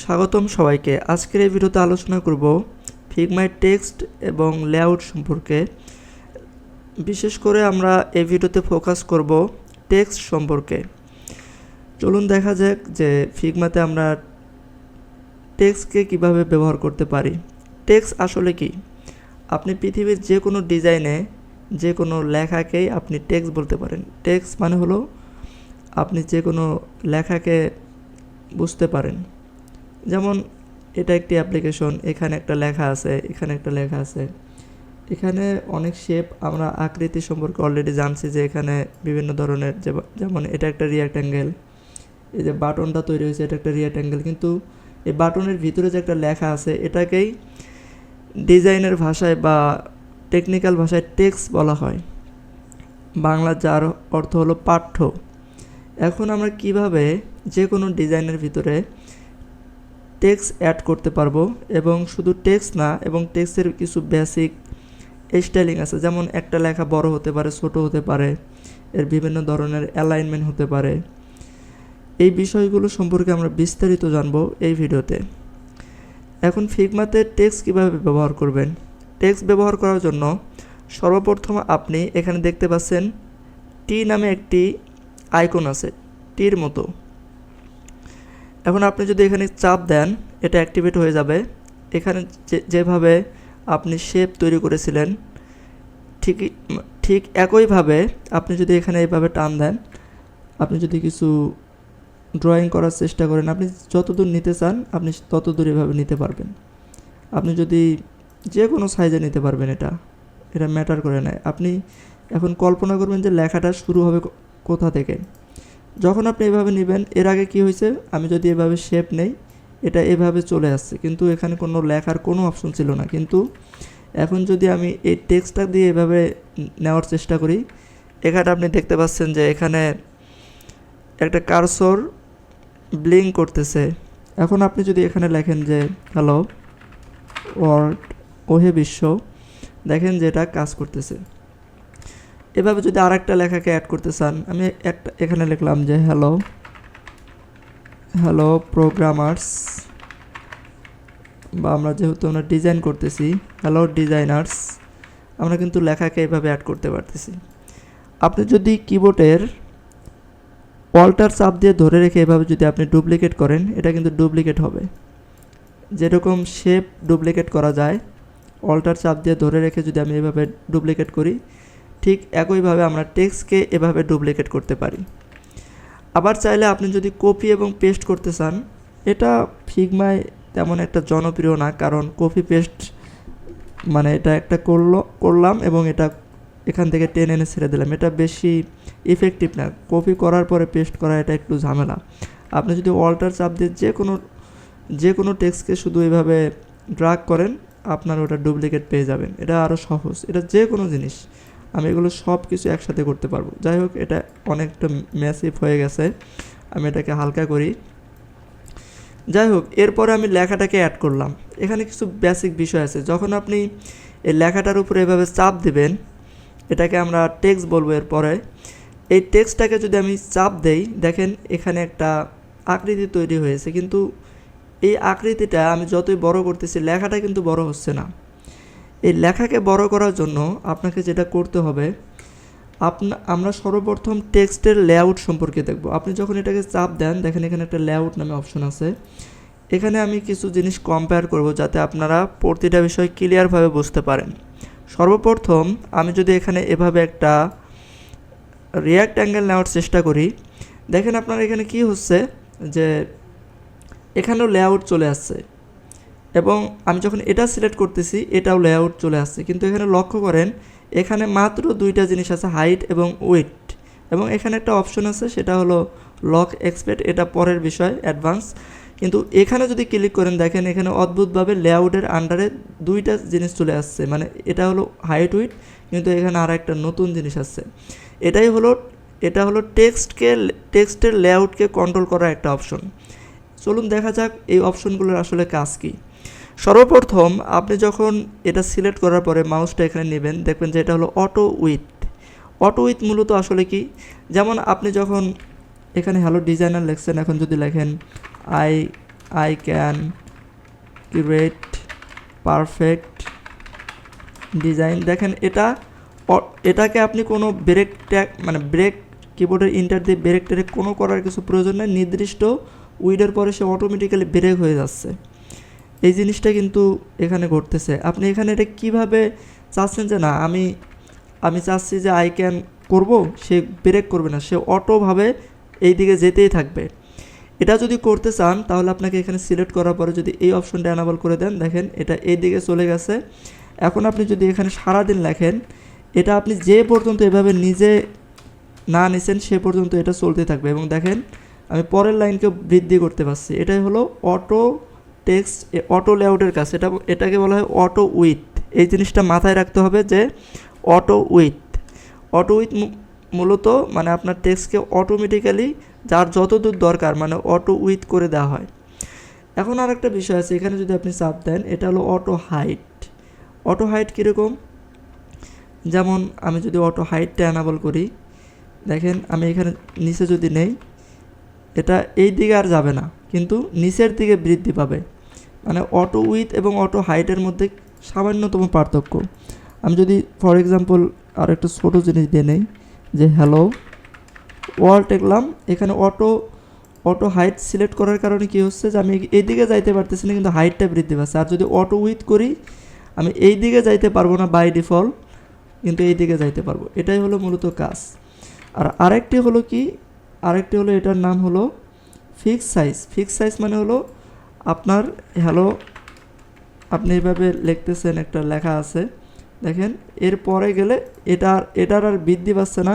স্বাগতম সবাইকে। আজকের এই ভিডিওতে আলোচনা করব ফিগমায় টেক্সট এবং লেআউট সম্পর্কে। বিশেষ করে আমরা এই ভিডিওতে ফোকাস করব টেক্সট সম্পর্কে। চলুন দেখা যাক যে ফিগমাতে আমরা টেক্সটকে কিভাবে ব্যবহার করতে পারি। টেক্সট আসলে কি? আপনি পৃথিবীর যে কোনো ডিজাইনে যে কোনো লেখাকেই আপনি টেক্সট বলতে পারেন। টেক্সট মানে হলো আপনি যে কোনো লেখাকে বুঝতে পারেন। যেমন এটা একটি অ্যাপ্লিকেশন, এখানে একটা লেখা আছে, এখানে একটা লেখা আছে, এখানে অনেক শেপ, আমরা আকৃতি সম্পর্কে অলরেডি জানছি যে এখানে বিভিন্ন ধরনের, যেমন এটা একটা রিয়াক্ট্যাঙ্গেল, এই যে বাটনটা তৈরি হয়েছে এটা একটা রিয়াক্ট্যাঙ্গেল, কিন্তু এই বাটনের ভিতরে যে একটা লেখা আছে এটাকেই ডিজাইনের ভাষায় বা টেকনিক্যাল ভাষায় টেক্সট বলা হয়, বাংলা যার অর্থ হলো পাঠ্য। এখন আমরা কিভাবে যে কোনো ডিজাইনের ভিতরে টেক্সট অ্যাড করতে পারবো, এবং শুধু টেক্সট না, এবং টেক্সটের কিছু বেসিক স্টাইলিং আছে, যেমন একটা লেখা বড় হতে পারে, ছোট হতে পারে, এর বিভিন্ন ধরনের অ্যালাইনমেন্ট হতে পারে। এই বিষয়গুলো সম্পর্কে আমরা বিস্তারিত জানবো এই ভিডিওতে। এখন ফিগমাতে টেক্সট কিভাবে ব্যবহার করবেন। টেক্সট ব্যবহার করার জন্য সর্বপ্রথম আপনি এখানে দেখতে পাচ্ছেন টি নামে একটি আইকন আছে, টির মতো। এখন আপনি যদি এখানে চাপ দেন এটা অ্যাক্টিভেট হয়ে যাবে। এখানে যেভাবে আপনি শেপ তৈরি করেছিলেন ঠিক একইভাবে আপনি যদি এখানে এইভাবে টান দেন, আপনি যদি কিছু ড্রয়িং করার চেষ্টা করেন, আপনি যতদূর নিতে চান আপনি ততদূর এভাবে নিতে পারবেন। আপনি যদি যে কোনো সাইজে নিতে পারবেন, এটা ম্যাটার করে না। আপনি এখন কল্পনা করবেন যে লেখাটা শুরু হবে কোথা থেকে। যখন আপনি এভাবে নেবেন, এর আগে কি হয়েছে, আমি যদি এভাবে শেপ নেই এটা এভাবে চলে আসছে, কিন্তু এখানে কোনো লেখার কোনো অপশন ছিল না। কিন্তু এখন যদি আমি এই টেক্সটটা দিয়ে এভাবে নেওয়ার চেষ্টা করি, এখানে আপনি দেখতে পাচ্ছেন যে এখানে একটা কার্সর ব্লিঙ্ক করতেছে। এখন আপনি যদি এখানে লেখেন যে হ্যালো ওয়ার্ল্ড, ওহে বিশ্ব, দেখেন যে এটা কাজ করতেছে। এভাবে যদি আরেকটা লেখাকে অ্যাড করতে চান, আমি এখানে লিখলাম যে হ্যালো প্রোগ্রামার্স, বা আমরা যেহেতু আমরা ডিজাইন করতেছি হ্যালো ডিজাইনার্স, আমরা কিন্তু লেখাকে এভাবে অ্যাড করতে পারতেছি। আপনি যদি কিবোর্ডের অল্টার চাপ দিয়ে ধরে রেখে এভাবে যদি আপনি ডুপ্লিকেট করেন, এটা কিন্তু ডুপ্লিকেট হবে। যেরকম শেপ ডুপ্লিকেট করা যায়, অল্টার চাপ দিয়ে ধরে রেখে যদি আমি এভাবে ডুপ্লিকেট করি, ঠিক একইভাবে আমরা টেক্সটকে এভাবে ডুপ্লিকেট করতে পারি। আবার চাইলে আপনি যদি কপি এবং পেস্ট করতে চান, এটা ফিগমায় তেমন একটা জনপ্রিয় না, কারণ কপি পেস্ট মানে এটা একটা করলাম এবং এটা এখান থেকে টেনে এনে ছেড়ে দিলাম, এটা বেশি ইফেক্টিভ না। কপি করার পরে পেস্ট করা এটা একটু ঝামেলা। আপনি যদি অল্টার চাপ দিয়ে যে কোনো টেক্সটকে শুধু এভাবে ড্রাগ করেন, আপনার ওটা ডুপ্লিকেট পেয়ে যাবেন। এটা আরও সহজ, এটা যে কোনো জিনিস আমি এগুলো সব কিছু একসাথে করতে পারবো। যাই হোক, এটা অনেকটা ম্যাসিভ হয়ে গেছে, আমি এটাকে হালকা করি। যাই হোক, এরপরে আমি লেখাটাকে অ্যাড করলাম। এখানে কিছু বেসিক বিষয় আছে। যখন আপনি এই লেখাটার উপরে এভাবে চাপ দেবেন, এটাকে আমরা টেক্সট বলবো। এরপরে এই টেক্সটটাকে যদি আমি চাপ দেই, দেখেন এখানে একটা আকৃতি তৈরি হয়েছে, কিন্তু এই আকৃতিটা আমি যতই বড় করতেছি লেখাটা কিন্তু বড় হচ্ছে না। এই লেখাকে বড় করার জন্য আপনাকে যেটা করতে হবে, আমরা সর্বপ্রথম টেক্সটের লেআউট সম্পর্কে দেখব। আপনি যখন এটাকে চাপ দেন, দেখেন এখানে একটা লেআউট নামে অপশন আছে। এখানে আমি কিছু জিনিস কম্পেয়ার করব যাতে আপনারা প্রতিটা বিষয় ক্লিয়ারভাবে বুঝতে পারেন। সর্বপ্রথম আমি যদি এখানে এভাবে একটা রিয়াক্ট্যাঙ্গেল নেওয়ার চেষ্টা করি, দেখেন আপনার এখানে কি হচ্ছে যে এখানেও লেআউট চলে আসছে, এবং আমি যখন এটা সিলেক্ট করতেছি এটাও লেআউট চলে আসছে। কিন্তু এখানে লক্ষ্য করেন এখানে মাত্র দুইটা জিনিস আছে, হাইট এবং উইডথ, এবং এখানে একটা অপশন আছে সেটা হলো লক এক্সপেক্ট, এটা পরের বিষয়, অ্যাডভান্স। কিন্তু এখানে যদি ক্লিক করেন, দেখেন এখানে অদ্ভুতভাবে লেআউটের আন্ডারে দুইটা জিনিস চলে আসছে, মানে এটা হলো হাইট উইডথ, কিন্তু এখানে আর একটা নতুন জিনিস আসছে। এটা হলো টেক্সটের লেআউটকে কন্ট্রোল করার একটা অপশন। চলুন দেখা যাক এই অপশনগুলোর আসলে কাজ কী। সর্বপ্রথম আপনি যখন এটা সিলেক্ট করার পরে মাউসটা এখানে নেবেন, দেখবেন যে এটা হলো অটো উইথ মূলত আসলে কি, যেমন আপনি যখন এখানে হ্যালো ডিজাইনার লিখছেন, এখন যদি লেখেন I I can create perfect design. দেখেন এটাকে আপনি কোনো ব্রেক ট্যাগ মানে ব্রেক কিবোর্ডের ইন্টার দিয়ে ব্রেক ট্যাগ কোনো করার কিছু প্রয়োজন নেই, নির্দিষ্ট উইডের পরে সে অটোমেটিক্যালি ব্রেক হয়ে যাচ্ছে। এই জিনিসটা কিন্তু এখানে ঘটতেছে। আপনি এখানে এটা কীভাবে চাচ্ছেন যে না আমি চাচ্ছি যে আই ক্যান করব, সে ব্রেক করবে না, সে অটোভাবে এই দিকে যেতেই থাকবে। এটা যদি করতে চান তাহলে আপনাকে এখানে সিলেক্ট করার পরে যদি এই অপশনটা অ্যানাবল করে দেন, দেখেন এটা এই দিকে চলে গেছে। এখন আপনি যদি এখানে সারাদিন লেখেন, এটা আপনি যে পর্যন্ত এভাবে নিজে না নিছেন সে পর্যন্ত এটা চলতে থাকবে। এবং দেখেন আমি পরের লাইনকে বৃদ্ধি করতে পারছি। এটাই হলো অটো টেক্সট অটো লেআউটের কাজ। এটাকে বলা হয় অটো উইথ। এই জিনিসটা মাথায় রাখতে হবে যে অটো উইথ মূলত মানে আপনার টেক্সটকে অটোমেটিক্যালি যার যতদূর দরকার মানে অটো উইথ করে দেওয়া হয়। এখন আর একটা বিষয় আছে, এখানে যদি আপনি চাপ দেন, এটা হলো অটো হাইট। অটো হাইট কীরকম, যেমন আমি যদি অটো হাইটটা অ্যানাবল করি, দেখেন আমি এখানে নিচে যদি নেই, এটা এই দিকে আর যাবে না কিন্তু নিচের দিকে বৃদ্ধি পাবে। মানে অটো উইথ এবং অটো হাইটের মধ্যে সামান্যতম পার্থক্য। আমি যদি ফর এক্সাম্পল আর একটা ছোটো জিনিস দিয়ে নেই, যে হ্যালো ওয়ার্ল্ড লিখলাম, এখানে অটো হাইট সিলেক্ট করার কারণে কী হচ্ছে যে আমি এই দিকে যাইতে পারতেছি না কিন্তু হাইটটা বৃদ্ধি পাচ্ছে। আর যদি অটো উইথ করি আমি এই দিকে যাইতে পারবো না বাই ডিফল্ট, কিন্তু এই দিকে যাইতে পারবো। এটাই হলো মূলত কাজ। আর আরেকটি হলো এটার নাম হলো ফিক্স সাইজ। ফিক্স সাইজ মানে হলো আপনার হ্যালো আপনি এইভাবে লিখতেছেন, একটা লেখা আছে, দেখেন এর পরে গেলে এটার আর বৃদ্ধি পাচ্ছে না,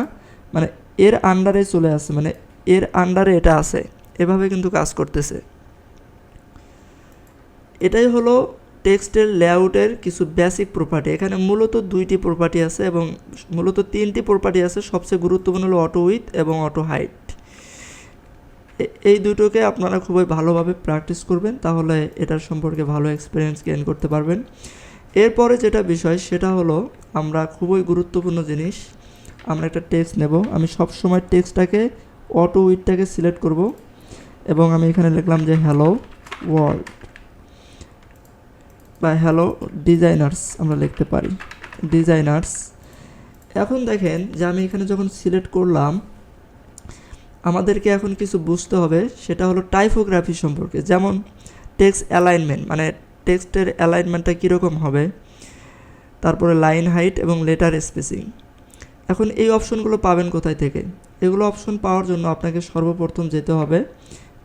মানে এর আন্ডারে চলে আসছে, মানে এর আন্ডারে এটা আছে, এভাবে কিন্তু কাজ করতেছে। এটাই হলো টেক্সটের লেআউটের কিছু বেসিক প্রপার্টি। এখানে মূলত দুইটি প্রপার্টি আছে এবং মূলত তিনটি প্রপার্টি আছে। সবচেয়ে গুরুত্বপূর্ণ হলো অটো উইথ এবং অটো হাইট। এই দুটোকে আপনারা খুবই ভালোভাবে প্র্যাকটিস করবেন, তাহলে এটার সম্পর্কে ভালো এক্সপিরিয়েন্স গেইন করতে পারবেন। এরপরে যেটা বিষয় সেটা হলো আমরা খুবই গুরুত্বপূর্ণ জিনিস, আমরা একটা টেক্সট নেব। আমি সব সময় টেক্সটটাকে অটো উইথটাকে সিলেক্ট করব এবং আমি এখানে লিখলাম যে হ্যালো ওয়ার্ল্ড বা হ্যালো ডিজাইনার্স আমরা লিখতে পারি, ডিজাইনার্স। এখন দেখেন যে আমি এখানে যখন সিলেক্ট করলাম, আমাদেরকে এখন কিছু বুঝতে হবে, সেটা হলো টাইপোগ্রাফি সম্পর্কে। যেমন টেক্সট অ্যালাইনমেন্ট, মানে টেক্সটের অ্যালাইনমেন্টটা কীরকম হবে, তারপরে লাইন হাইট এবং লেটার স্পেসিং। এখন এই অপশনগুলো পাবেন কোথায় থেকে? এগুলো অপশন পাওয়ার জন্য আপনাকে সর্বপ্রথম যেতে হবে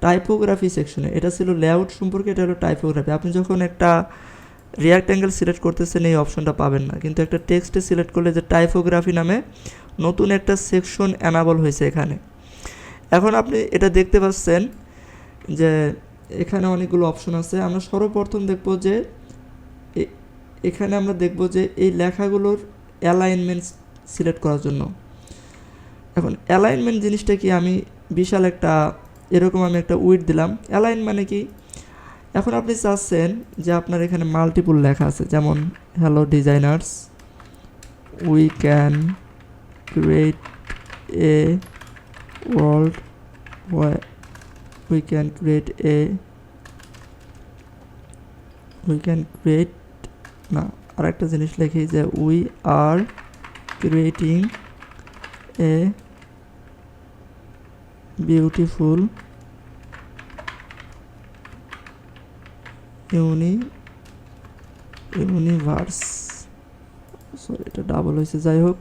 টাইপোগ্রাফি সেকশনে। এটা ছিল লেআউট সম্পর্কে, এটা হলো টাইপোগ্রাফি। আপনি যখন একটা রিয়াক্ট্যাঙ্গেল সিলেক্ট করতেছেন এই অপশনটা পাবেন না, কিন্তু একটা টেক্সটে সিলেক্ট করলে যে টাইপোগ্রাফি নামে নতুন একটা সেকশন অ্যানাবল হয়েছে এখানে। এখন আপনি এটা দেখতে পাচ্ছেন যে এখানে অনেকগুলো অপশন আছে। আমরা সর্বপ্রথম দেখব যে এখানে আমরা দেখব যে এই লেখাগুলোর অ্যালাইনমেন্ট সিলেক্ট করার জন্য। এখন অ্যালাইনমেন্ট জিনিসটা কি, আমি বিশাল একটা এরকম আমি একটা উইড দিলাম। অ্যালাইন মানে কি, এখন আপনি চাচ্ছেন যে আপনার এখানে মাল্টিপল লেখা আছে, যেমন hello designers, we can create a world, we can create না, আর একটা জিনিস লিখি যে we are creating a beautiful universe. Sorry এটা ডাবল হয়েছে, যাই হোক,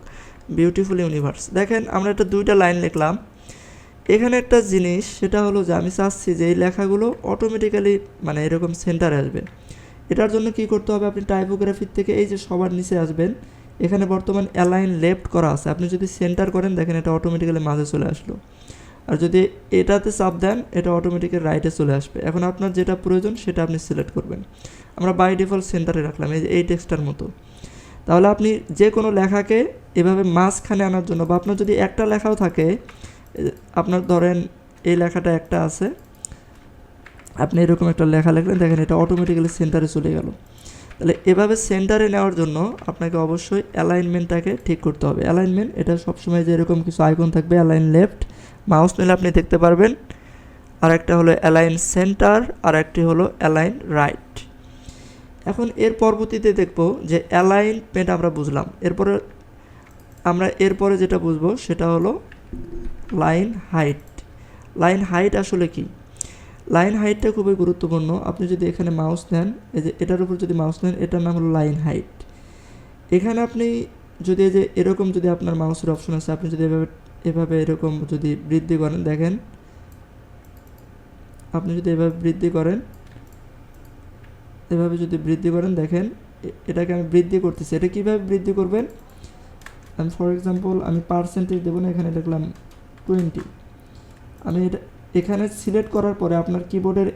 বিউটিফুল ইউনিভার্স। দেখেন আমরা একটা দুইটা লাইন লিখলাম। এখানে একটা জিনিস সেটা হলো যে আমি চাচ্ছি যে এই লেখাগুলো অটোমেটিক্যালি মানে এরকম সেন্টারে আসবে। এটার জন্য কি করতে হবে, আপনি টাইপোগ্রাফির থেকে এই যে সবার নিচে আসবেন, এখানে বর্তমান অ্যালাইন লেফট করা আছে, আপনি যদি সেন্টার করেন দেখেন এটা অটোমেটিক্যালি মাঝে চলে আসলো। আর যদি এটাতে চাপ দেন এটা অটোমেটিক্যালি রাইটে চলে আসবে। এখন আপনার যেটা প্রয়োজন সেটা আপনি সিলেক্ট করবেন। আমরা বাই ডিফল্ট সেন্টারে রাখলাম এই টেক্সটার মতো। তাহলে আপনি যে কোনো লেখাকে এভাবে মাঝখানে আনার জন্য, বা আপনার যদি একটা লেখাও থাকে, আপনার ধরেন এই লেখাটা একটা আছে, আপনি এরকম একটা লেখা লিখলেন, দেখেন এটা অটোমেটিক্যালি সেন্টারে চলে গেল। তাহলে এভাবে সেন্টারে নেওয়ার জন্য আপনাকে অবশ্যই অ্যালাইনমেন্টটাকে ঠিক করতে হবে। অ্যালাইনমেন্ট এটা সবসময় যে এরকম কিছু আইকন থাকবে, অ্যালাইন লেফট, মাউস নিলে আপনি দেখতে পারবেন আর একটা হলো অ্যালাইন সেন্টার, আর একটি হলো অ্যালাইন রাইট। এখন এর পরবর্তীতে দেখব যে অ্যালাইনমেন্ট আমরা বুঝলাম, এরপরে যেটা বুঝবো সেটা হলো লাইন হাইট। লাইন হাইট আসলে কি? লাইন হাইটটা খুবই গুরুত্বপূর্ণ। আপনি যদি এখানে মাউস নেন, এই যে এটার উপর যদি মাউস নেন, এটার নাম হলো লাইন হাইট। এখানে আপনি যদি এই যে এরকম যদি আপনার মাউসের অপশন আছে, আপনি যদি এভাবে এরকম যদি বৃদ্ধি করেন, দেখেন আপনি যদি এভাবে বৃদ্ধি করেন, দেখেন এটাকে আমি বৃদ্ধি করতেছি। এটা কীভাবে বৃদ্ধি করবেন? আমি ফর এক্সাম্পল আমি পার্সেন্টেজ দেবো না, এখানে লিখলাম 20। আমি এখানে সিলেক্ট করার পরে আপনার কিবোর্ডের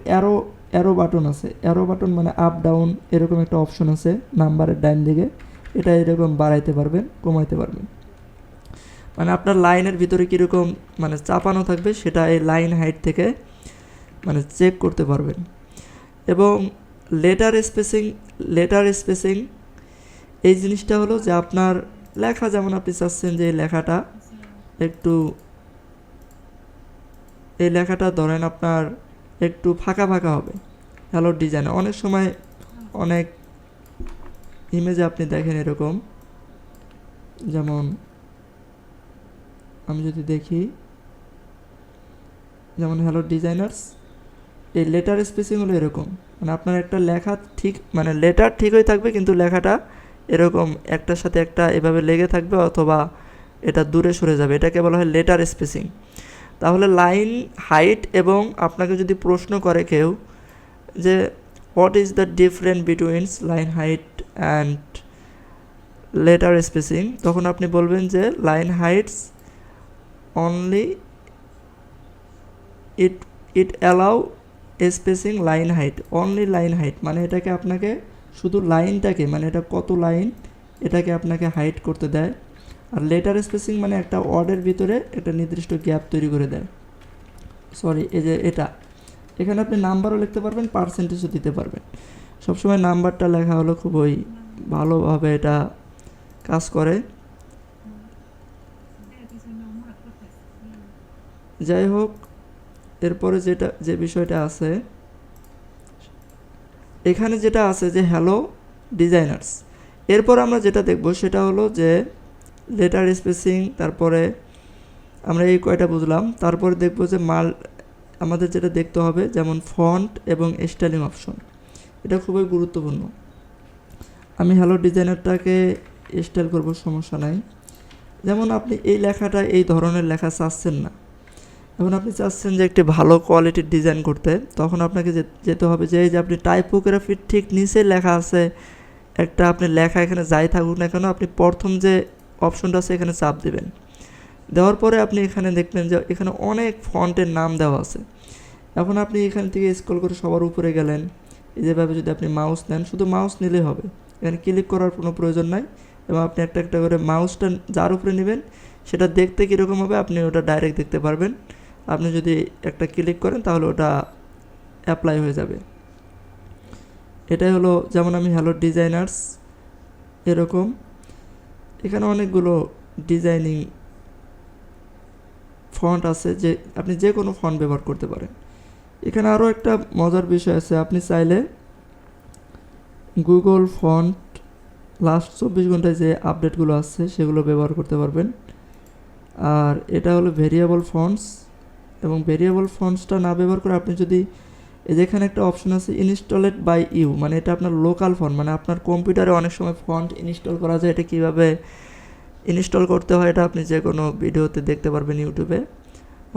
অ্যারো বাটন আছে, অ্যারো বাটন মানে আপ ডাউন এরকম একটা অপশন আছে নাম্বারের ডান দিকে, এটা এরকম বাড়াইতে পারবেন, কমাইতে পারবেন। মানে আপনার লাইনের ভিতরে কীরকম মানে চাপানো থাকবে সেটা এই লাইন হাইট থেকে মানে চেক করতে পারবেন। এবং লেটার স্পেসিং এই জিনিসটা হলো যে আপনার লেখা, যেমন আপনি চাচ্ছেন যে এই লেখাটা ধরেন আপনার একটু ফাঁকা ফাঁকা হবে, হ্যালো ডিজাইন। অনেক সময় অনেক ইমেজে আপনি দেখেন এরকম, যেমন আমি যদি দেখি, যেমন হ্যালো ডিজাইনার্স, এই লেটার স্পেসিং হলো এরকম, মানে আপনার একটা লেখা ঠিক মানে লেটার ঠিকই থাকবে কিন্তু লেখাটা এরকম একটার সাথে একটা এভাবে লেগে থাকবে অথবা এটা দূরে সরে যাবে, এটাকে বলা হয় লেটার স্পেসিং। তাহলে লাইন হাইট, এবং আপনাকে যদি প্রশ্ন করে কেউ যে what is the difference between line height and letter spacing, তখন আপনি বলবেন যে লাইন হাইটস অনলি ইট allow spacing line height, only line height, মানে এটাকে আপনাকে শুধু লাইনটাকে মানে এটা কত লাইন এটাকে আপনাকে হাইট করতে দেয়। আর লেটার স্পেসিং মানে একটা ওয়ার্ডের ভিতরে একটা নির্দিষ্ট গ্যাপ তৈরি করে দেয়। এই যে এখানে আপনি নাম্বারও লিখতে পারবেন, পার্সেন্টেজও দিতে পারবেন। সবসময় নাম্বারটা লেখা হলো খুবই ভালোভাবে এটা কাজ করে। যাই হোক, এরপরে যে বিষয়টা আছে এখানে যেটা আছে যে হ্যালো ডিজাইনার্স, এরপর আমরা যেটা দেখব সেটা হলো যে লেটার স্পেসিং, তারপরে আমরা এই কয়টা বুঝলাম। তারপরে দেখব যে আমাদের যেটা দেখতে হবে যেমন ফন্ট এবং স্টাইলিং অপশন, এটা খুবই গুরুত্বপূর্ণ। আমি হ্যালো ডিজাইনারটাকে স্টাইল করব, সমস্যা নাই। যেমন আপনি এই লেখাটা এই ধরনের লেখা চাচ্ছেন না, এখন আপনি চাচ্ছেন যে একটি ভালো কোয়ালিটির ডিজাইন করতে, তখন আপনাকে যেতে হবে যে এই যে আপনি টাইপোগ্রাফির ঠিক নিচে লেখা আছে একটা, আপনি লেখা এখানে যাই থাকুক না কেন, আপনি প্রথম যে অপশনটা আছে এখানে চাপ দেবেন। দেওয়ার পরে আপনি এখানে দেখবেন যে এখানে অনেক ফন্টের নাম দেওয়া আছে। এখন আপনি এখান থেকে স্ক্রল করে সবার উপরে গেলেন, এই যেভাবে যদি আপনি মাউস নেন, শুধু মাউস নিলেই হবে, এখানে ক্লিক করার কোনো প্রয়োজন নাই। এবং আপনি একটা একটা করে মাউসটা যার উপরে নেবেন সেটা দেখতে কীরকম হবে আপনি ওটা ডাইরেক্ট দেখতে পারবেন। আপনি যদি একটা ক্লিক করেন তাহলে ওটা অ্যাপ্লাই হয়ে যাবে। এটাই হলো, যেমন আমি হ্যালো ডিজাইনার্স এরকম, এখানে অনেকগুলো ডিজাইনিং ফন্ট আছে, যে আপনি যে কোনো ফন্ট ব্যবহার করতে পারেন। এখানে আরও একটা মজার বিষয় আছে, আপনি চাইলে গুগল ফন্ট লাস্ট 24 ঘন্টায় যে আপডেটগুলো আসছে সেগুলো ব্যবহার করতে পারবেন। আর এটা হলো ভেরিয়েবল ফন্টস, এবং ভেরিয়েবল ফন্টসটা না ব্যবহার করে আপনি যদি যেখানে একটা অপশন আছে ইনস্টলেড বাই ইউ, মানে এটা আপনার লোকাল ফন্ট, মানে আপনার কম্পিউটারে অনেক সময় ফন্ট ইনস্টল করা যায়, এটা কীভাবে ইনস্টল করতে হয় এটা আপনি যে কোনো ভিডিওতে দেখতে পারবেন ইউটিউবে,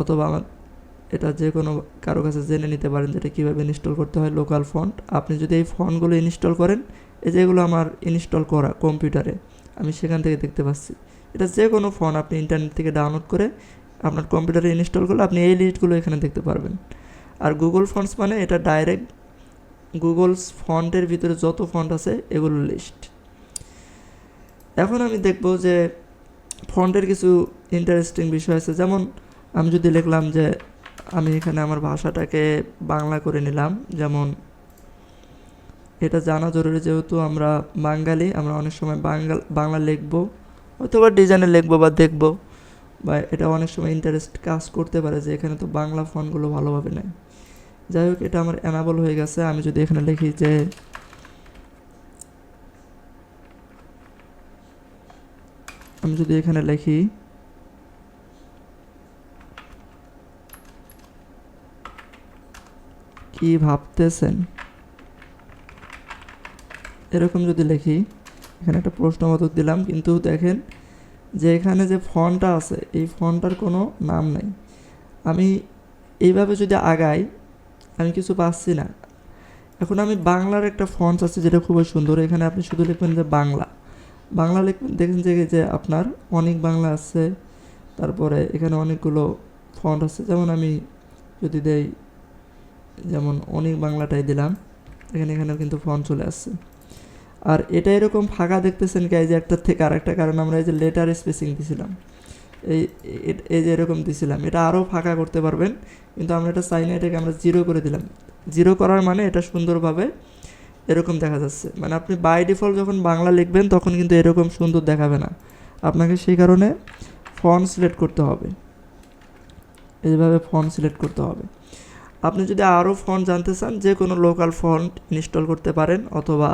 অথবা এটা যে কোনো কারো কাছে জেনে নিতে পারেন যে এটা কীভাবে ইনস্টল করতে হয় লোকাল ফন্ট। আপনি যদি এই ফন্টগুলো ইনস্টল করেন, এই যেগুলো আমার ইনস্টল করা কম্পিউটারে, আমি সেখান থেকে দেখতে পাচ্ছি, এটা যে কোনো ফন্ট আপনি ইন্টারনেট থেকে ডাউনলোড করে আপনার কম্পিউটারে ইনস্টল করলে আপনি এই লিস্টগুলো এখানে দেখতে পারবেন। আর গুগল ফন্টস মানে এটা ডাইরেক্ট গুগলস ফন্টের ভিতরে যত ফন্ট আছে এগুলোর লিস্ট। এখন আমি দেখব যে ফন্টের কিছু ইন্টারেস্টিং বিষয় আছে, যেমন আমি যদি লিখলাম যে আমি এখানে আমার ভাষাটাকে বাংলা করে নিলাম, যেমন এটা জানা জরুরি যেহেতু আমরা বাঙালি, আমরা অনেক সময় বাংলা লিখবো অথবা ডিজাইনে লিখবো বা দেখবো, বা এটা অনেক সময় ইন্টারেস্ট কাজ করতে পারে যে এখানে তো বাংলা ফন্টগুলো ভালোভাবে নেয়। যাই হোক, এটা আমার অ্যানাবল হয়ে গেছে। আমি যদি এখানে লিখি যে কি ভাবতেছেন, এরকম যদি লিখি, এখানে একটা প্রশ্নবোধক দিলাম, কিন্তু দেখেন যে এখানে যে ফন্টটা আছে এই ফন্টটার কোনো নাম নেই। আমি এইভাবে যদি আগাই আমি কিছু পাচ্ছি না। এখন আমি বাংলার একটা ফন্ট আছে যেটা খুবই সুন্দর, এখানে আপনি শুধু লিখবেন যে বাংলা লিখবেন, দেখেন যে আপনার অনেক বাংলা আছে, তারপরে এখানে অনেকগুলো ফন্ট আছে। যেমন আমি যদি দেই, যেমন অনেক বাংলাটাই দিলাম, এখানেও কিন্তু ফন্ট চলে আসছে। আর এটা এরকম ফাঁকা দেখতেছেন কি, এই যে একটার থেকে আরেকটা, কারণ আমরা এই যে লেটার স্পেসিং দিছিলাম, এই যে এরকম দিছিলাম। এটা আরও ফাঁকা করতে পারবেন, কিন্তু আমরা এটা চাই না, এটাকে আমরা 0 করে দিলাম। 0 করার মানে এটা সুন্দরভাবে এরকম দেখা যাচ্ছে। মানে আপনি বাই ডিফল্ট যখন বাংলা লিখবেন তখন কিন্তু এরকম সুন্দর দেখাবে না, আপনাকে সেই কারণে ফন্ট সিলেক্ট করতে হবে, এইভাবে ফন্ট সিলেক্ট করতে হবে। আপনি যদি আরও ফন্ট জানতে চান, যে কোনো লোকাল ফন্ট ইনস্টল করতে পারেন, অথবা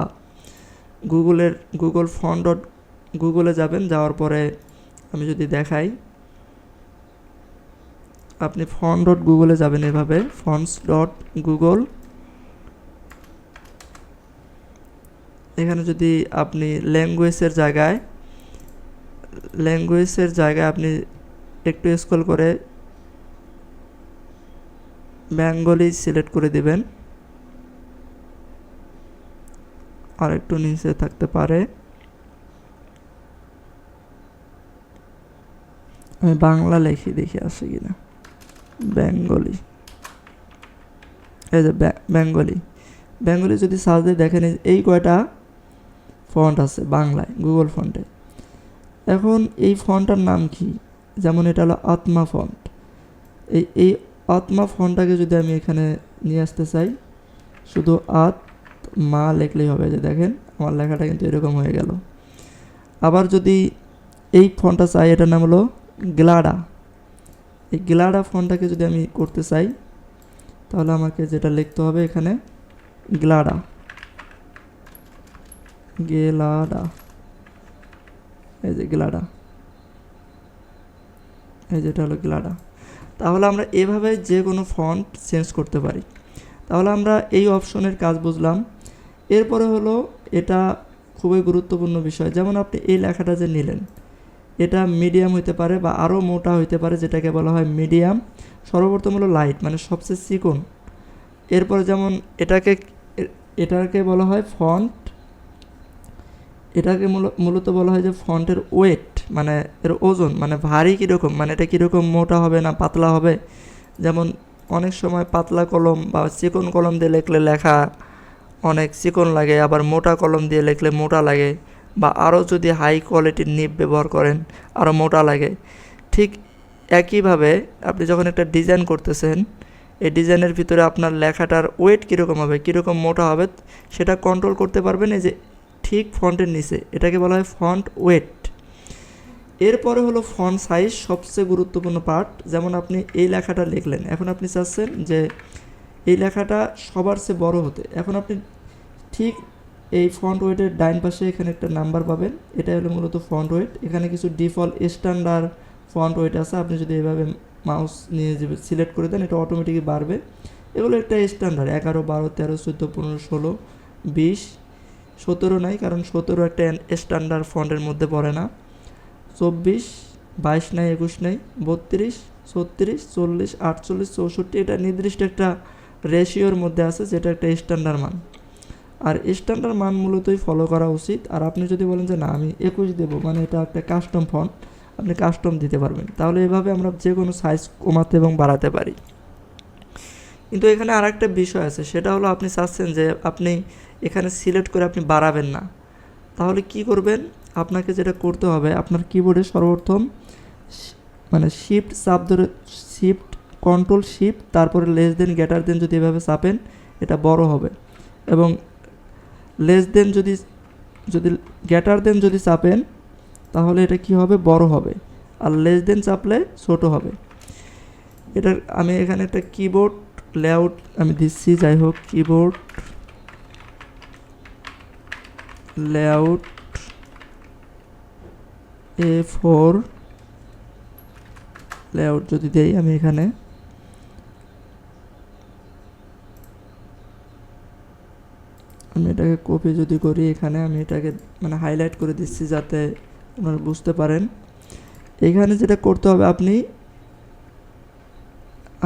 গুগলে যাবেন, যাওয়ার পরে আমি যদি দেখাই, আপনি font.google যাবেন, এভাবে fonts.google, এখানে যদি আপনি ল্যাঙ্গুয়েজের জায়গায় আপনি একটু স্ক্রল করে বেঙ্গলি সিলেক্ট করে দিবেন, আর একটু নিচে থাকতে পারে। আমি বাংলা লিখি, দেখি আসে কিনা। বেঙ্গলি, এই যে বেঙ্গলি যদি সার্চ দিয়ে দেখেন, এই কয়টা ফন্ট আছে বাংলায় গুগল ফন্টে। এখন এই ফন্টটার নাম কি? যেমন এটা হলো আত্মা ফন্ট। এই আত্মা ফন্টটাকে যদি আমি এখানে নিয়ে আসতে চাই, শুধু মা লিখলেই হবে। যে দেখেন আমার লেখাটা কিন্তু এরকম হয়ে গেল। আবার যদি এই ফন্টটা চাই, এটার নাম হলো গ্লাডা। এই গ্লাডা ফন্টটাকে যদি আমি করতে চাই, তাহলে আমাকে যেটা লিখতে হবে এখানে গ্লাডা, এই যে গ্লাডা, এই যেটা হলো গ্লাডা। তাহলে আমরা এভাবে যে কোনো ফন্ট চেঞ্জ করতে পারি। তাহলে আমরা এই অপশনের কাজ বুঝলাম। এরপরে হলো, এটা খুবই গুরুত্বপূর্ণ বিষয়, যেমন আপনি এই লেখাটা যে নিলেন, এটা মিডিয়াম হইতে পারে বা আরও মোটা হইতে পারে, যেটাকে বলা হয় মিডিয়াম। সর্বপ্রথম হলো লাইট, মানে সবচেয়ে চিকন। এরপরে যেমন এটাকে বলা হয় ফন্ট, এটাকে মূলত বলা হয় যে ফন্টের ওয়েট, মানে এর ওজন, মানে ভারী কীরকম, মানে এটা কীরকম মোটা হবে না পাতলা হবে। যেমন অনেক সময় পাতলা কলম বা চিকন কলম দিয়ে লিখলে লেখা অনেক চিকন লাগে, আবার মোটা কলম দিয়ে লিখলে মোটা লাগে, বা আরও যদি হাই কোয়ালিটির নিব ব্যবহার করেন আরও মোটা লাগে। ঠিক একইভাবে আপনি যখন একটা ডিজাইন করতেছেন, এই ডিজাইনের ভিতরে আপনার লেখাটার ওয়েট কীরকম হবে, কীরকম মোটা হবে, সেটা কন্ট্রোল করতে পারবেন এই যে ঠিক ফন্টের নিচে, এটাকে বলা হয় ফন্ট ওয়েট। এরপরে হলো ফন্ট সাইজ, সবচেয়ে গুরুত্বপূর্ণ পার্ট। যেমন আপনি এই লেখাটা লিখলেন, এখন আপনি চাচ্ছেন যে এই লেখাটা সবার চেয়ে বড় হতে। এখন আপনি ঠিক এই ফন্ট ওয়েটের ডাইন পাশে এখানে একটা নাম্বার পাবেন, এটা হলো মূলত ফন্ট ওয়েট। এখানে কিছু ডিফল্ট স্ট্যান্ডার্ড ফন্ট ওয়েট আছে, আপনি যদি এভাবে মাউস নিয়ে সিলেক্ট করে দেন, এটা অটোমেটিকই বাড়বে। এগুলো একটা স্ট্যান্ডার্ড, 11, 12, 13, 14, 15, 16, 20, 17 নাই, কারণ 17 একটা স্ট্যান্ডার্ড ফন্টের মধ্যে পড়ে না। 24, 22 নাই, 21 নাই, 32, 36, 40, 48, 64, এটা নির্দিষ্ট একটা রেশিওর মধ্যে আছে, যেটা একটা স্ট্যান্ডার্ড মান। আর স্ট্যান্ডার্ড মান মূলতই ফলো করা উচিত। আর আপনি যদি বলেন যে না আমি 21 দেবো, মানে এটা একটা কাস্টম ফন্ট, আপনি কাস্টম দিতে পারবেন। তাহলে এভাবে আমরা যে কোনো সাইজ কমাতে এবং বাড়াতে পারি। কিন্তু এখানে আর একটা বিষয় আছে, সেটা হলো আপনি চাচ্ছেন যে আপনি এখানে সিলেক্ট করে আপনি বাড়াবেন না। তাহলে কি করবেন? আপনাকে যেটা করতে হবে, আপনার কিবোর্ডে সর্বপ্রথম মানে শিফট চাপ ধরে, কন্ট্রোল শিফট, তারপরে লেস দেন গ্রেটার দেন যদি এভাবে চাপেন, এটা বড় হবে। এবং লেস দেন যদি গ্রেটার দেন যদি চাপেন, তাহলে এটা কি হবে? বড় হবে। আর লেস দেন চাপলে ছোট হবে। এটা আমি এখানে একটা কিবোর্ড লেআউট আমি দিচ্ছি, যাই হোক কিবোর্ড লেআউট A4 লেআউট যদি দেই, আমি এখানে আমি এটাকে কপি যদি করি, এখানে আমি এটাকে মানে হাইলাইট করে দিচ্ছি যাতে আপনারা বুঝতে পারেন। এখানে যেটা করতে হবে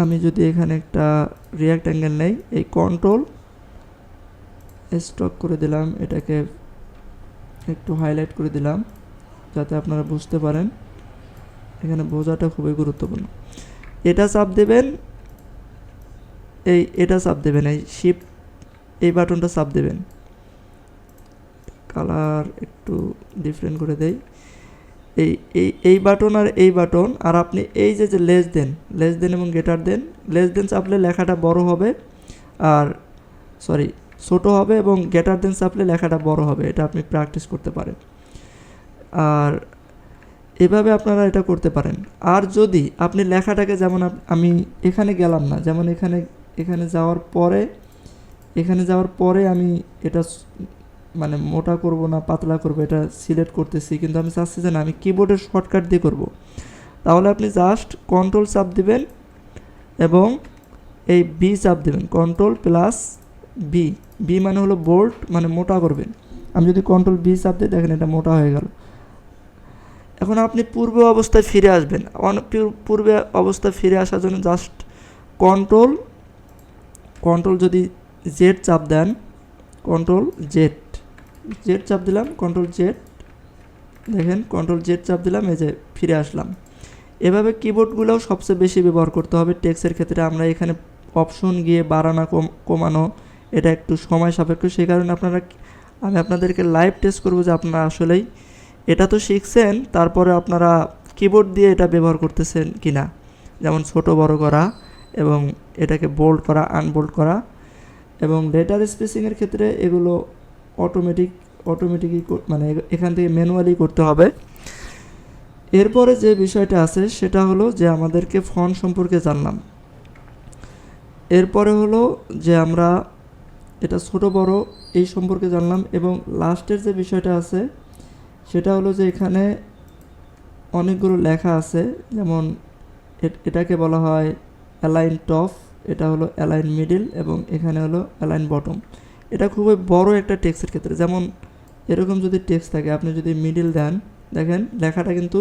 আমি যদি এখানে একটা রিয়াক্ট অ্যাঙ্গেল নেই, এই কন্ট্রোল স্টক করে দিলাম, এটাকে একটু হাইলাইট করে দিলাম যাতে আপনারা বুঝতে পারেন। এখানে বোঝাটা খুবই গুরুত্বপূর্ণ। এটা চাপ দেবেন, এটা চাপ দেবেন, এই শিফট এই বাটনটা চাপ দেবেন। কালার একটু ডিফারেন্ট করে দেই। এই বাটন আর এই বাটন, আর আপনি এই যে লেস দেন এবং গ্রেটার দেন, লেস দেন চাপলে লেখাটা বড় হবে, আর সরি ছোট হবে, এবং গ্রেটার দেন চাপলে লেখাটা বড় হবে। এটা আপনি প্র্যাকটিস করতে পারেন, আর এভাবে আপনারা এটা করতে পারেন। আর যদি আপনি লেখাটাকে, যেমন আমি এখানে গেলাম না, যেমন এখানে যাওয়ার পরে আমি এটা মানে মোটা করব না পাতলা করব, এটা সিলেক্ট করতেছি, কিন্তু আমি চাচ্ছি যে না, আমি কিবোর্ডের শর্টকাট দিয়ে করব। তাহলে আপনি জাস্ট কন্ট্রোল চাপ দিবেন এবং এই বি চাপ দেবেন, কন্ট্রোল প্লাস বি মানে হলো বোল্ড, মানে মোটা করবেন। আমি যদি কন্ট্রোল বি চাপ দিই, দেখেন এটা মোটা হয়ে গেল। এখন আপনি পূর্বে অবস্থায় ফিরে আসবেন। পূর্বে অবস্থায় ফিরে আসার জন্য জাস্ট কন্ট্রোল যদি জেড চাপ দেন, কন্ট্রোল জেড চাপ দিলাম, কন্ট্রোল জেড, দেখেন কন্ট্রোল জেড চাপ দিলাম, এই যে ফিরে আসলাম। এভাবে কিবোর্ডগুলোও সবচেয়ে বেশি ব্যবহার করতে হবে টেক্সটের ক্ষেত্রে। আমরা এখানে অপশন গিয়ে বাড়ানো কমানো এটা একটু সময় সাপেক্ষ, সেই কারণে আমি আপনাদেরকে লাইভ টেস্ট করব যে আপনারা আসলেই এটা তো শিখছেন, তারপরে আপনারা কিবোর্ড দিয়ে এটা ব্যবহার করতেছেন কিনা, যেমন ছোট বড় করা এবং এটাকে বোল্ড করা আনবোল্ড করা, এবং লেটার স্পেসিংয়ের ক্ষেত্রে এগুলো অটোমেটিকই মানে এখান থেকে ম্যানুয়ালি করতে হবে। এরপরে যে বিষয়টা আছে সেটা হলো যে আমাদেরকে ফন্ট সম্পর্কে জানলাম। এরপরে হলো যে আমরা এটা ছোট বড় এই সম্পর্কে জানলাম, এবং লাস্টের যে বিষয়টা আছে সেটা হলো যে এখানে অনেকগুলো লেখা আছে, যেমন এটাকে বলা হয় অ্যালাইন টপ, এটা হলো অ্যালাইন মিডল, এবং এখানে হলো অ্যালাইন বটম। এটা খুবই বড় একটা টেক্সটের ক্ষেত্রে, যেমন এরকম যদি টেক্সট থাকে, আপনি যদি মিডল দেন, দেখেন লেখাটা কিন্তু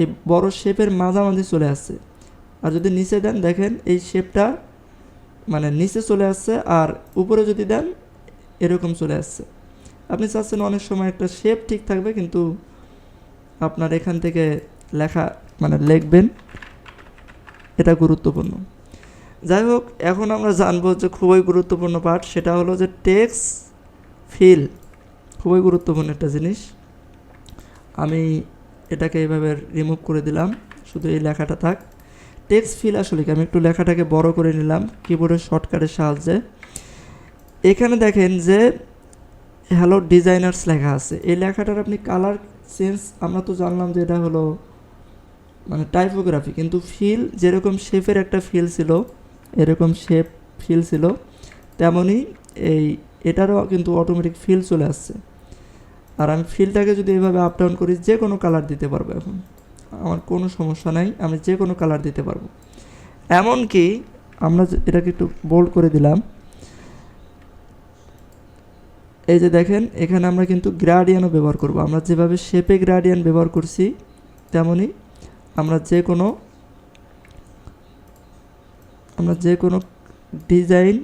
এই বড় শেপের মাঝামাঝি চলে আসছে। আর যদি নিচে দেন, দেখেন এই শেপটা মানে নিচে চলে আসছে, আর উপরে যদি দেন এরকম চলে আসছে। আপনি চাচ্ছেন অনেক সময় একটা শেপ ঠিক থাকবে, কিন্তু আপনার এখান থেকে লেখা মানে লিখবেন, এটা গুরুত্বপূর্ণ। যাই হোক, এখন আমরা জানবো যে খুবই গুরুত্বপূর্ণ পার্ট, সেটা হলো যে টেক্সট ফিল। খুবই গুরুত্বপূর্ণ একটা জিনিস। আমি এটাকে এইভাবে রিমুভ করে দিলাম, শুধু এই লেখাটা থাক। টেক্সট ফিল আসলে কি, আমি একটু লেখাটাকে বড় করে নিলাম কিবোর্ডের শর্টকাটের সাহায্যে। এখানে দেখেন যে হ্যালো ডিজাইনার্স লেখা আছে, এই লেখাটার আপনি কালার চেঞ্জ, আমরা তো জানলাম যে এটা হলো মানে টাইপোগ্রাফি, কিন্তু ফিল যেরকম শেপের একটা ফিল ছিল, এরকম শেপ ফিল ছিল, তেমনই এটারও কিন্তু অটোমেটিক ফিল চলে আসছে। আর আমি ফিলটাকে যদি এইভাবে আপ ডাউন করি, যে কোনো কালার দিতে পারবো, এখন আমার কোনো সমস্যা নাই, আমি যে কোনো কালার দিতে পারবো। এমনকি আমরা এটাকে একটু বোল্ড করে দিলাম, এই যে দেখেন এখানে আমরা কিন্তু গ্রাডিয়ানও ব্যবহার করব। আমরা যেভাবে শেপে গ্রাডিয়ান ব্যবহার করছি, তেমনই আমরা যে কোনো ডিজাইন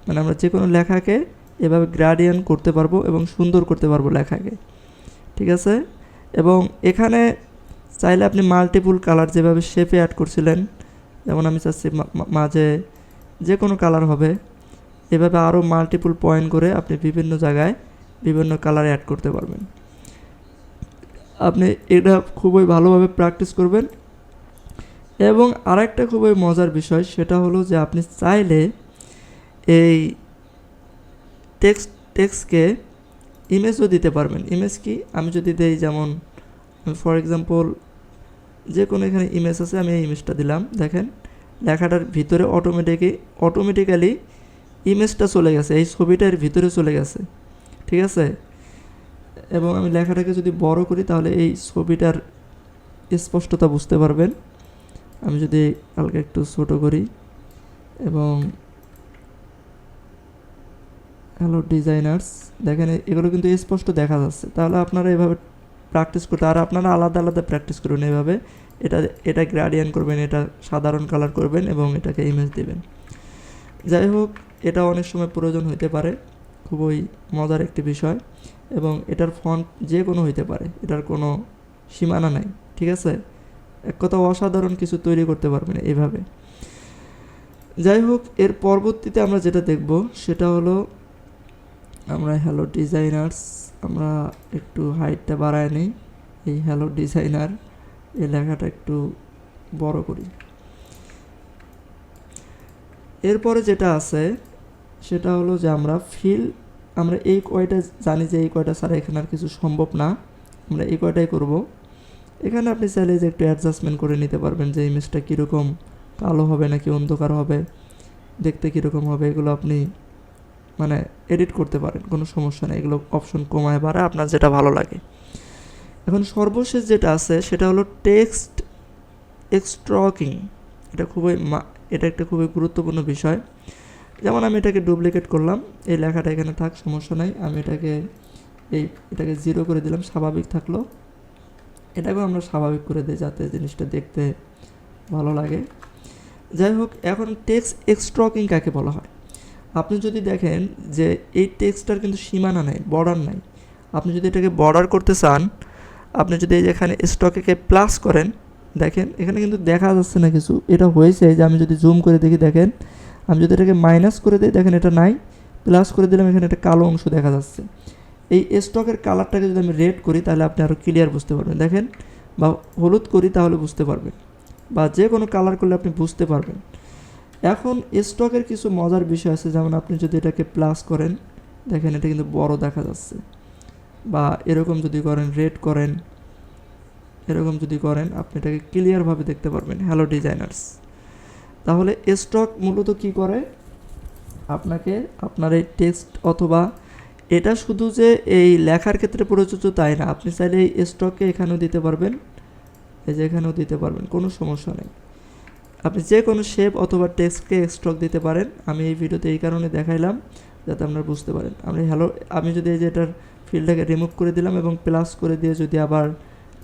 মানে আমরা যে কোনো লেখাকে এভাবে গ্রাডিয়ান করতে পারবো এবং সুন্দর করতে পারবো লেখাকে, ঠিক আছে। এবং এখানে চাইলে আপনি মাল্টিপুল কালার যেভাবে শেপে অ্যাড করছিলেন, যেমন আমি চাচ্ছি মাঝে যে কোনো কালার হবে, এভাবে আরও মাল্টিপুল পয়েন্ট করে আপনি বিভিন্ন জায়গায় বিভিন্ন কালার অ্যাড করতে পারবেন। আপনি এটা খুবই ভালোভাবে প্র্যাকটিস করবেন। এবং আরেকটা খুবই মজার বিষয়, সেটা হলো যে আপনি চাইলে এই টেক্সটকে ইমেজও দিতে পারবেন। ইমেজ কি, আমি যদি দেই, যেমন ফর এক্সাম্পল যে কোনো এখানে ইমেজ আছে, আমি এই ইমেজটা দিলাম। দেখেন লেখাটার ভিতরে অটোমেটিক্যালি ইমেজটা চলে গেছে, এই ছবিটার ভিতরে চলে গেছে, ঠিক আছে। এবং আমি লেখাটাকে যদি বড় করি তাহলে এই ছবিটার স্পষ্টতা বুঝতে পারবেন। আমি যদি হালকা একটু ছোট করি এবং হ্যালো ডিজাইনার্স, দেখেন এগুলো কিন্তু স্পষ্ট দেখা যাচ্ছে। তাহলে আপনারা এভাবে প্র্যাকটিস করতে, আর আপনারা আলাদা আলাদা প্র্যাকটিস করুন এভাবে। এটা গ্রেডিয়েন্ট করবেন, এটা সাধারণ কালার করবেন এবং এটাকে ইমেজ দিবেন। যাই হোক, এটা অনেক সময় প্রয়োজন হতে পারে, খুবই মজার একটি বিষয়। এবং এটার ফন্ট যে কোনো হইতে পারে, এটার কোনো সীমানা নাই, ঠিক আছে। এক কথা অসাধারণ কিছু তৈরি করতে পারবেন এইভাবে। যাই হোক, এর পরবর্তীতে আমরা যেটা দেখব সেটা হলো, আমরা হ্যালো ডিজাইনার্স, আমরা একটু হাইটটা বাড়ায় নিই। এই হ্যালো ডিজাইনার এই লেখাটা একটু বড় করি। এরপরে যেটা আছে সেটা হলো যে আমরা এই কয়টা জানি যে এই কয়টা ছাড়া এখানে আর কিছু সম্ভব না, আমরা এই কয়টাই করব। এখানে আপনি চাইলে যে একটু অ্যাডজাস্টমেন্ট করে নিতে পারবেন যে ইমেজটা কীরকম, কালো হবে নাকি অন্ধকার হবে, দেখতে কীরকম হবে, এগুলো আপনি মানে এডিট করতে পারেন, কোনো সমস্যা নেই। এগুলো অপশন কমায় বাড়ায় আপনার যেটা ভালো লাগে। এখন সর্বশেষ যেটা আছে সেটা হলো টেক্সট এক্সট্রকিং। এটা একটা খুবই গুরুত্বপূর্ণ বিষয়। যেমন আমি এটাকে ডুপ্লিকেট করলাম, এই লেখাটা এখানে থাক, সমস্যা নাই। আমি এটাকে 0 করে দিলাম, স্বাভাবিক থাকলো। এটাকেও আমরা স্বাভাবিক করে দিই যাতে জিনিসটা দেখতে ভালো লাগে। যাই হোক, এখন টেক্সট এক্সট্রকিং কাকে বলা হয়? আপনি যদি দেখেন যে এই টেক্সটটার কিন্তু সীমানা নাই, বর্ডার নাই। আপনি যদি এটাকে বর্ডার করতে চান, আপনি যদি এখানে স্টকে প্লাস করেন, দেখেন এখানে কিন্তু দেখা যাচ্ছে না কিছু। এটা হয়েছে যে আমি যদি জুম করে দেখি, দেখেন আমি যদি এটাকে মাইনাস করে দিই, দেখেন এটা নাই। প্লাস করে দিলাম, এখানে একটা কালো অংশ দেখা যাচ্ছে। এই স্টকের কালারটাকে যদি আমি রেড করি তাহলে আপনি আরও ক্লিয়ার বুঝতে পারবেন, দেখেন। বা হলুদ করি তাহলে বুঝতে পারবেন, বা যে কোনো কালার করলে আপনি বুঝতে পারবেন। এখন স্টকের কিছু মজার বিষয় আছে, যেমন আপনি যদি এটাকে প্লাস করেন, দেখেন এটা কিন্তু বড় দেখা যাচ্ছে। বা এরকম যদি করেন, রেড করেন, এরকম যদি করেন, আপনি এটাকে ক্লিয়ারভাবে দেখতে পারবেন। Hello designers. তাহলে স্টক মূলত কি করে, আপনাকে আপনার এই টেক্সট অথবা এটা শুধু যে এই লেখার ক্ষেত্রে প্রযোজ্য তাই না, আপনি চাইলে এই স্টককে এখানেও দিতে পারবেন, এই যে এখানেও দিতে পারবেন, কোনো সমস্যা নেই। আপনি যে কোনো শেপ অথবা টেক্সটকে স্টক দিতে পারেন। আমি এই ভিডিওতে এই কারণে দেখাইলাম যাতে আপনারা বুঝতে পারেন। আমি যদি এই যে এটার ফিল্ডটাকে রিমুভ করে দিলাম এবং প্লাস করে দিয়ে যদি আবার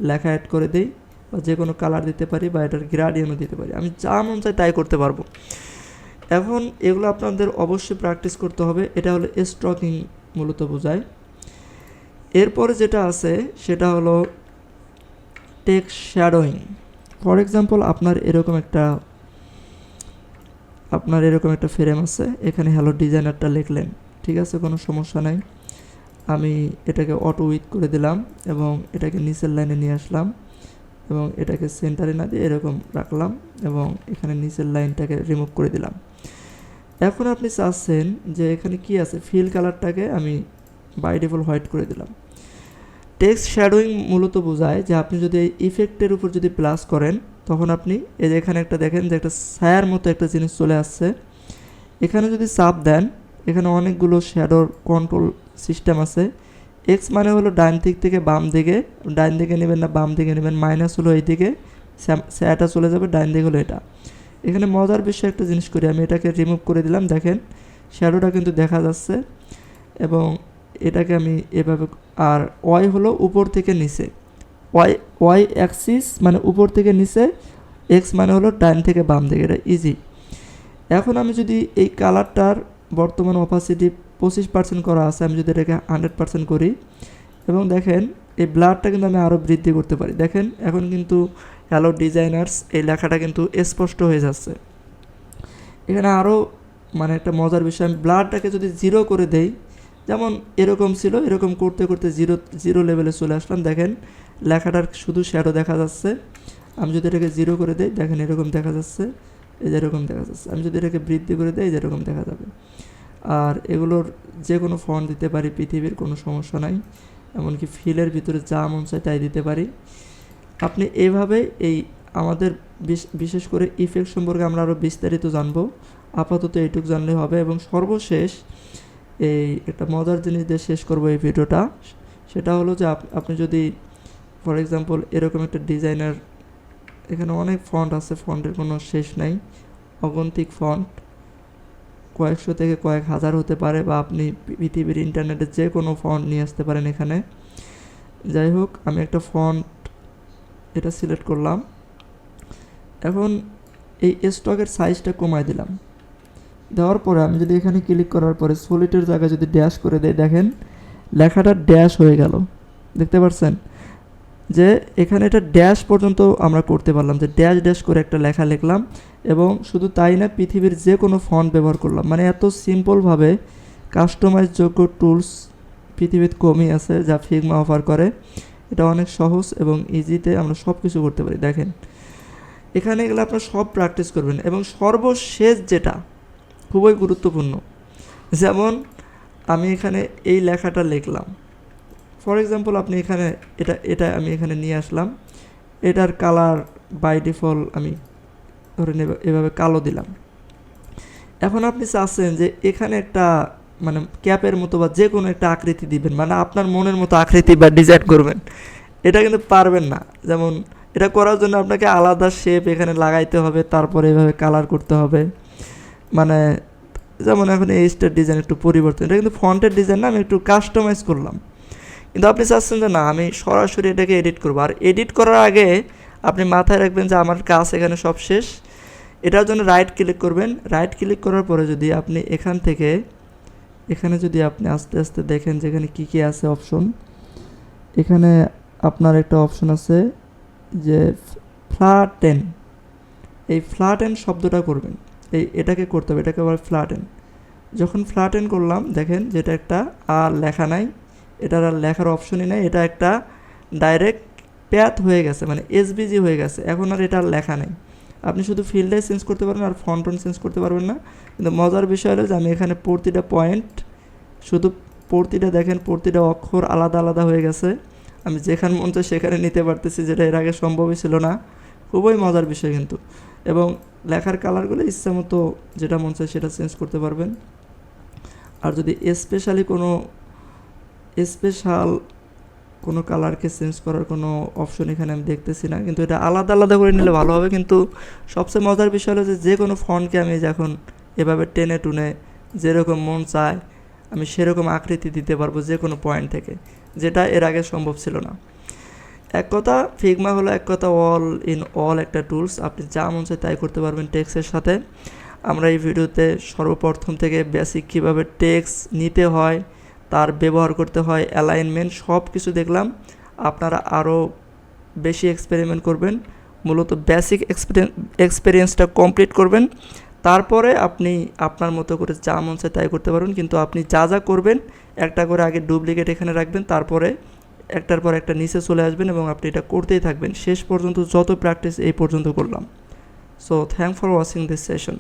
লেখা অ্যাড করে দিই, বা যে কোনো কালার দিতে পারি, বা এটার গ্রেডিয়েন্টও দিতে পারি, আমি যা মন চাই তাই করতে পারবো। এখন এগুলো আপনাদের অবশ্যই প্র্যাকটিস করতে হবে। এটা হলো স্টকিং মূলত বোঝায়। এরপরে যেটা আছে সেটা হলো টেক্সট শ্যাডোয়িং। ফর এক্সাম্পল, আপনার এরকম একটা ফ্রেম আছে, এখানে হ্যালো ডিজাইনারটা লিখলেন, ঠিক আছে, কোনো সমস্যা নাই। আমি এটাকে অটো উইথ করে দিলাম এবং এটাকে নিচের লাইনে নিয়ে আসলাম এবং এটাকে সেন্টারে না দিয়ে এরকম রাখলাম এবং এখানে নিচের লাইনটাকে রিমুভ করে দিলাম। এখন আপনি চাচ্ছেন যে এখানে কি আছে, ফিল কালারটাকে আমি বাই ডিফল্ট হোয়াইট করে দিলাম। টেক্সট শ্যাডোয়িং মূলত বোঝায় যে আপনি যদি এই ইফেক্টের উপর যদি প্লাস করেন, তখন আপনি এই যে এখানে একটা দেখেন যে একটা ছায়ার মতো একটা জিনিস চলে আসছে। এখানে যদি চাপ দেন, এখানে অনেকগুলো শ্যাডোর কন্ট্রোল সিস্টেম আছে। এক্স মানে হলো ডান দিক থেকে বাম দিকে, ডান দিকে নেবেন না বাম দিকে নেবেন, মাইনাস হলো এই দিকে, ছায়াটা চলে যাবে, ডান দিকে হলো এটা। এখানে মজার বিষয় একটা জিনিস করি, আমি এটাকে রিমুভ করে দিলাম, দেখেন শ্যাডোটা কিন্তু দেখা যাচ্ছে। এবং এটাকে আমি এভাবে, আর ওয়াই হলো উপর থেকে নিচে, ওয়াই অ্যাক্সিস মানে উপর থেকে নিচে, এক্স মানে হলো ডান থেকে বাম দিকে, এটা ইজি। এখন আমি যদি এই কালারটার বর্তমান অপাসিটি 25% করা আছে, আমি যদি এটাকে 100% করি এবং দেখেন এই ব্লারটা কিন্তু আমি আরও বৃদ্ধি করতে পারি। দেখেন এখন কিন্তু হ্যালো ডিজাইনার্স এই লেখাটা কিন্তু স্পষ্ট হয়ে যাচ্ছে। এখানে আরও মানে একটা মজার বিষয়, আমি ব্লারটাকে যদি 0 করে দেই, যেমন এরকম ছিল, এরকম করতে করতে জিরো লেভেলে চলে আসলাম, দেখেন লেখাটার শুধু শ্যাডো দেখা যাচ্ছে। আমি যদি এটাকে 0 করে দিই, দেখেন এরকম দেখা যাচ্ছে, এই যে এরকম দেখা যাচ্ছে। আমি যদি এটাকে বৃদ্ধি করে দিই, যেরকম দেখা যাবে। আর এগুলোর যে কোনো ফন্ট দিতে পারি পৃথিবীর, কোনো সমস্যা নাই। এমনকি ফিলের ভিতরে যা মন চায় তাই দিতে পারি। আপনি এইভাবে এই আমাদের বিশেষ করে ইফেক্ট সম্পর্কে আমরা আরও বিস্তারিত জানবো। আপাতত এইটুকু জানলে হবে। এবং সর্বশেষ এই একটা মজার জিনিস দিয়ে শেষ করবো এই ভিডিওটা। সেটা হলো যে আপনি যদি ফর এক্সাম্পল এরকম একটা ডিজাইনার, এখানে অনেক ফন্ট আছে, ফন্টের কোনো শেষ নাই, অগন্তিক ফন্ট, কয়েকশো থেকে কয়েক হাজার হতে পারে, বা আপনি পৃথিবীর ইন্টারনেটে যে কোনো ফন্ট নিয়ে আসতে পারেন এখানে। যাই হোক, আমি একটা ফন্ট এটা সিলেক্ট করলাম। এখন এই স্টকের সাইজটা কমায় দিলাম। দেওয়ার পরে আমি যদি এখানে ক্লিক করার পরে সলিডের জায়গায় যদি ড্যাশ করে দেই, দেখেন লেখাটা ড্যাশ হয়ে গেল। দেখতে পাচ্ছেন যে এখানে এটা ড্যাশ পর্যন্ত আমরা করতে পারলাম, যে ড্যাশ ড্যাশ করে একটা লেখা লিখলাম। এবং শুধু তাই না, পৃথিবীর যে কোনো ফন্ট ব্যবহার করলাম। মানে এত সিম্পলভাবে কাস্টমাইজ যোগ্য টুলস পৃথিবীতে কমই আছে যা ফিগমা অফার করে। এটা অনেক সহজ এবং ইজিতে আমরা সব কিছু করতে পারি। দেখেন এখানে গেলে আপনারা সব প্র্যাকটিস করবেন। এবং সর্বশেষ যেটা খুবই গুরুত্বপূর্ণ, যেমন আমি এখানে এই লেখাটা লিখলাম, ফর এক্সাম্পল আপনি এখানে এটা আমি এখানে নিয়ে আসলাম, এটার কালার বাই ডিফল্ট আমি ধরে নেব এভাবে কালো দিলাম। এখন আপনি চাচ্ছেন যে এখানে একটা মানে ক্যাপের মতো বা যে কোনো একটা আকৃতি দিবেন, মানে আপনার মনের মতো আকৃতি বা ডিজাইন করবেন, এটা কিন্তু পারবেন না। যেমন এটা করার জন্য আপনাকে আলাদা শেপ এখানে লাগাইতে হবে, তারপরে এভাবে কালার করতে হবে। মানে যেমন এখন এই স্টার ডিজাইন একটু পরিবর্তন, এটা কিন্তু ফন্টের ডিজাইন না, আমি একটু কাস্টমাইজ করলাম। কিন্তু আপনি চাচ্ছেন যে না, আমি সরাসরি এটাকে এডিট করবো। আর এডিট করার আগে আপনি মাথায় রাখবেন যে আমার কাজ এখানে সব শেষ। এটার জন্য রাইট ক্লিক করবেন। রাইট ক্লিক করার পরে যদি আপনি এখান থেকে এখানে যদি আপনি আস্তে আস্তে দেখেন যেখানে কী কী আছে অপশন, এখানে আপনার একটা অপশন আছে যে ফ্ল্যাটেন। এই ফ্ল্যাটেন শব্দটা করবেন, এটাকে করতে হবে, এটাকে আবার ফ্ল্যাটেন। যখন ফ্ল্যাটেন করলাম, দেখেন যেটা একটা আর লেখা নাই, এটার আর লেখার অপশনই নাই, এটা একটা ডাইরেক্ট প্যাথ হয়ে গেছে, মানে এসবিজি হয়ে গেছে। এখন আর এটা আর লেখা নেই। আপনি শুধু ফিল্ডে চেঞ্জ করতে পারবেন, আর ফন্টন চেঞ্জ করতে পারবেন না। কিন্তু মজার বিষয় হলো যে আমি এখানে প্রতিটা পয়েন্ট, শুধু প্রতিটা দেখেন প্রতিটা অক্ষর আলাদা আলাদা হয়ে গেছে। আমি যেখানে মন চাই সেখানে নিতে পারতেছি, যেটা এর আগে সম্ভবই ছিল না। খুবই মজার বিষয় কিন্তু। এবং লেখার কালারগুলো ইচ্ছা মতো যেটা মন চায় সেটা চেঞ্জ করতে পারবেন। আর যদি স্পেশাল কোনো কালারকে চেঞ্জ করার কোনো অপশন এখানে আমি দেখতেছি না, কিন্তু এটা আলাদা আলাদা করে নিলে ভালো হবে। কিন্তু সবচেয়ে মজার বিষয় হলো যে কোনো ফন্টকে আমি যখন এভাবে টেনে টুনে যেরকম মন চায় আমি সেরকম আকৃতি দিতে পারবো যে কোনো পয়েন্ট থেকে, যেটা এর আগে সম্ভব ছিল না। এক কথা ফিগমা হলো এক কথা অল ইন অল একটা টুলস। আপনি যা মন চায় তাই করতে পারবেন টেক্সটের সাথে। আমরা এই ভিডিওতে সর্বপ্রথম থেকে বেসিক কীভাবে টেক্সট নিতে হয়, তার ব্যবহার করতে হয়, অ্যালাইনমেন্ট সব কিছু দেখলাম। আপনারা আরও বেশি এক্সপেরিমেন্ট করবেন, মূলত বেসিক এক্সপেরিয়েন্সটা কমপ্লিট করবেন। তারপরে আপনি আপনার মতো করে যা মন চায় তাই করতে পারবেন। কিন্তু আপনি যা যা করবেন একটা করে আগে ডুপ্লিকেট এখানে রাখবেন, তারপরে একটার পর একটা নিচে চলে আসবেন এবং আপনি এটা করতেই থাকবেন শেষ পর্যন্ত, যত প্র্যাকটিস এই পর্যন্ত করলাম। So thank for watching this session.